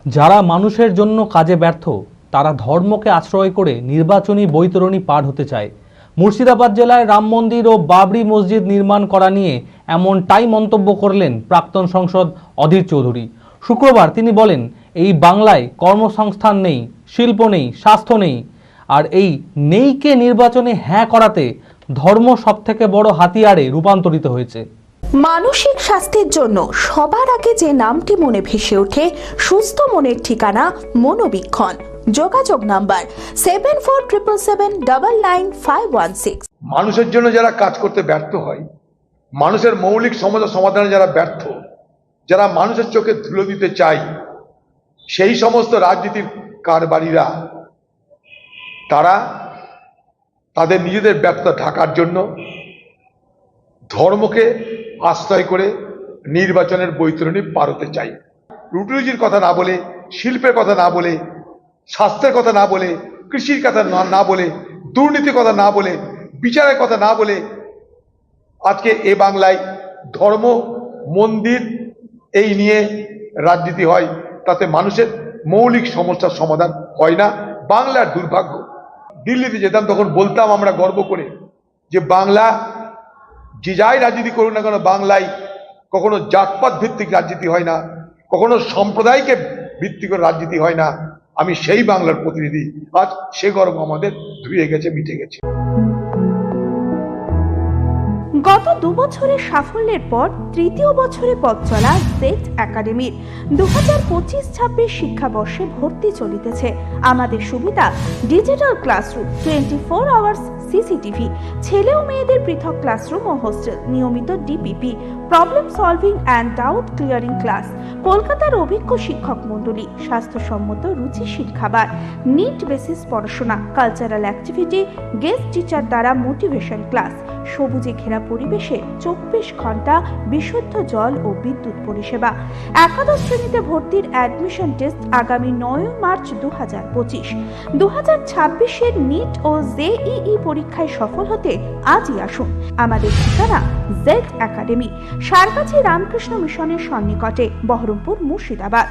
যারা মানুষের জন্য কাজে ব্যর্থ তারা ধর্মকে আশ্রয় করে নির্বাচনী বৈতরণী পার হতে চায়। মুর্শিদাবাদ জেলায় রাম মন্দির ও বাবরি মসজিদ নির্মাণ করা নিয়ে এমনটাই মন্তব্য করলেন প্রাক্তন সাংসদ অধীর চৌধুরী। শুক্রবার তিনি বলেন, এই বাংলায় কর্মসংস্থান নেই, শিল্প নেই, স্বাস্থ্য নেই, আর এই নেইকে নির্বাচনে হ্যাঁ করাতে ধর্ম সবথেকে বড় হাতিয়ারে রূপান্তরিত হয়েছে। মানসিক স্বাস্থ্যের জন্য সবার আগে যে নামটি মনে ভেসে ওঠে, সুস্থ মনের ঠিকানা মনোবীক্ষণ। যোগাযোগ নাম্বার 7477799516। মানুষের জন্য যারা কাজ করতে ব্যর্থ হয়, মানুষের মৌলিক সমস্যা সমাধানে যারা ব্যর্থ, যারা মানুষের চোখে ধুলো দিতে চায়, সেই সমস্ত রাজনীতির কারবারিরা তারা তাদের নিজেদের ব্যর্থতা ঢাকার জন্য ধর্মকে আশ্রয় করে নির্বাচনের বৈতরণী পার হতে চাই। রুটিরুজির কথা না বলে, শিল্পের কথা না বলে, স্বাস্থ্যের কথা না বলে, কৃষির কথা না বলে, দুর্নীতির কথা না বলে, বিচারের কথা না বলে আজকে এ বাংলায় ধর্ম, মন্দির এই নিয়ে রাজনীতি হয়, তাতে মানুষের মৌলিক সমস্যার সমাধান হয় না। বাংলার দুর্ভাগ্য। দিল্লিতে যেতাম তখন বলতাম আমরা গর্ব করে যে বাংলা যে যাই রাজনীতি করুক না কেন, বাংলায় কখনো জাতপাত ভিত্তিক রাজনীতি হয় না, কখনো সম্প্রদায়কে ভিত্তি করে রাজনীতি হয় না। আমি সেই বাংলার প্রতিনিধি। আজ সে গর্ব আমাদের ধুয়ে গেছে, মিটে গেছে। গত 2 বছরের সাফল্যের পর তৃতীয় বছরে পথ চলা জেড একাডেমির 2025-26 শিক্ষাবর্ষে ভর্তি চলিতেছে। আমাদের সুবিধা ডিজিটাল ক্লাসরুম, 24 আওয়ার্স সিসিটিভি, ছেলে ও মেয়েদের পৃথক ক্লাসরুম ও হোস্টেল, নিয়মিত DPP, problem solving and doubt clearing class, কলকাতার অভিজ্ঞ শিক্ষক মণ্ডলী, স্বাস্থ্যসম্মত রুচিশীল খাবার, নিট বেসিস পড়াশোনা, কালচারাল অ্যাক্টিভিটি, গেস্ট টিচার দ্বারা মোটিভেশন ক্লাস, সবুজে ঘেরা পরিবেশে 24 ঘন্টা বিশুদ্ধ জল ও বিদ্যুৎ পরিষেবা। একাদশ শ্রেণীতে ভর্তির অ্যাডমিশন টেস্ট আগামী 9 মার্চ 2025। 2026-এর নিট ও জেইই পরীক্ষায় সফল হতে আজই আসুন। আমাদের ঠিকানা জেড একাডেমি, সারকাছি রামকৃষ্ণ মিশনের সন্নিকটে, বহরমপুর, মুর্শিদাবাদ।